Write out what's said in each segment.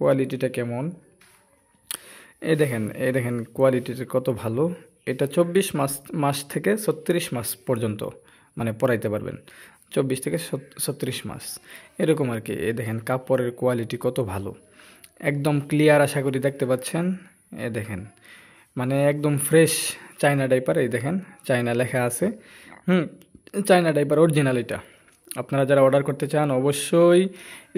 কোয়ালিটিটা কেমন। এই দেখেন কোয়ালিটিটা কত ভালো। এটা 24 মাস থেকে 36 মাস পর্যন্ত মানে পরাইতে পারবেন। 24 থেকে 36 মাস এরকম আর কি। এই দেখেন কাপড়ের কোয়ালিটি কত ভালো, একদম ক্লিয়ার, আশা করি দেখতে পাচ্ছেন। এ দেখেন মানে একদম ফ্রেশ চায়না ডাইপার। এই দেখেন চায়না লেখা আছে। হুম, চায়না ডাইপার অরিজিনাল এটা। আপনারা যারা অর্ডার করতে চান অবশ্যই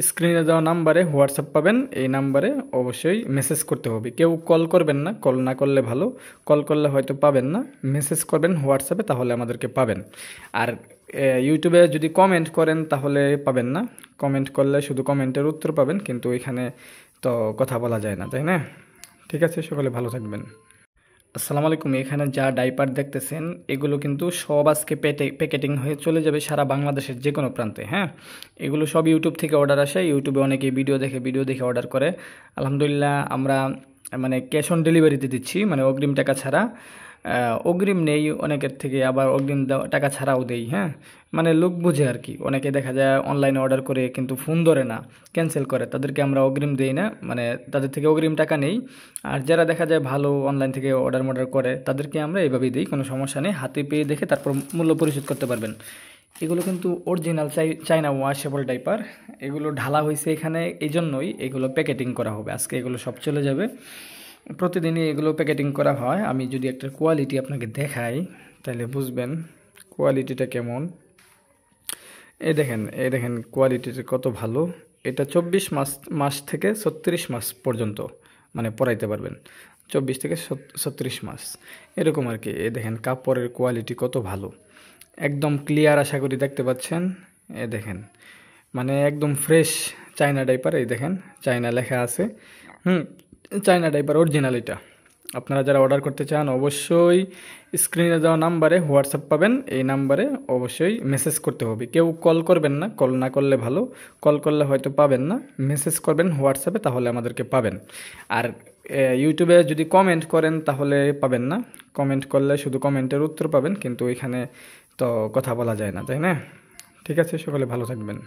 স্ক্রিনে দেওয়া নাম্বারে হোয়াটসঅ্যাপ পাবেন। এই নাম্বারে অবশ্যই মেসেজ করতে হবে, কেউ কল করবেন না, কল না করলে ভালো। কল করলে হয়তো পাবেন না, মেসেজ করবেন হোয়াটসঅ্যাপে, তাহলে আমাদেরকে পাবেন। আর ইউটিউবে যদি কমেন্ট করেন তাহলে পাবেন না। কমেন্ট করলে শুধু কমেন্টের উত্তর পাবেন, কিন্তু এখানে তো কথা বলা যায় না, তাই না? ঠিক আছে, সকলে ভালো থাকবেন। আসসালামু আলাইকুম। এখানে যা ডাইপার দেখতেছেন এগুলো কিন্তু সব আজকে প্যাকেটিং হয়ে চলে যাবে সারা বাংলাদেশের যে কোনো প্রান্তে। হ্যাঁ, এগুলো সব ইউটিউব থেকে অর্ডার আসে। ইউটিউবে অনেকেই ভিডিও দেখে অর্ডার করে। আলহামদুলিল্লাহ আমরা মানে ক্যাশ অন ডেলিভারিতে দিচ্ছি, মানে অগ্রিম টাকা ছাড়া। অগ্রিম নেই অনেকের থেকে, আবার অগ্রিম টাকা ছাড়াও দেই। হ্যাঁ, মানে লোক বুঝে আর কি। অনেকে দেখা যায় অনলাইনে অর্ডার করে কিন্তু ফোন ধরে না, ক্যান্সেল করে, তাদেরকে আমরা অগ্রিম দেই না, মানে তাদের থেকে অগ্রিম টাকা নেই। আর যারা দেখা যায় ভালো অনলাইন থেকে অর্ডার করে তাদেরকে আমরা এইভাবেই দিই, কোনো সমস্যা নেই। হাতে পেয়ে দেখে তারপর মূল্য পরিশোধ করতে পারবেন। এগুলো কিন্তু অরিজিনাল চাইনা ওয়াশেবল ডাইপার। এগুলো ঢালা হয়েছে এখানে, এই জন্যই এগুলো প্যাকেটিং করা হবে। আজকে এগুলো সব চলে যাবে। প্রতিদিনই এগুলো প্যাকেটিং করা হয়। আমি যদি একটা কোয়ালিটি আপনাকে দেখাই তাহলে বুঝবেন কোয়ালিটিটা কেমন। এই দেখেন কোয়ালিটিটা কত ভালো। এটা 24 মাস থেকে 36 মাস পর্যন্ত মানে পরাইতে পারবেন। 24 থেকে 36 মাস এরকম আর কি। এই দেখেন কাপড়ের কোয়ালিটি কত ভালো, একদম ক্লিয়ার, আশা করি দেখতে পাচ্ছেন। এ দেখেন মানে একদম ফ্রেশ চায়না ডাইপার। এই দেখেন চায়না লেখা আছে। হুম, চায়না ডাইপার অরিজিনাল এটা। আপনারা যারা অর্ডার করতে চান অবশ্যই স্ক্রিনে দেওয়া নাম্বারে হোয়াটসঅ্যাপ পাবেন। এই নাম্বারে অবশ্যই মেসেজ করতে হবে, কেউ কল করবেন না, কল না করলে ভালো। কল করলে হয়তো পাবেন না, মেসেজ করবেন হোয়াটসঅ্যাপে, তাহলে আমাদেরকে পাবেন। আর ইউটিউবে যদি কমেন্ট করেন তাহলে পাবেন না। কমেন্ট করলে শুধু কমেন্টের উত্তর পাবেন, কিন্তু এখানে তো কথা বলা যায় না, তাই না? ঠিক আছে, সকলে ভালো থাকবেন।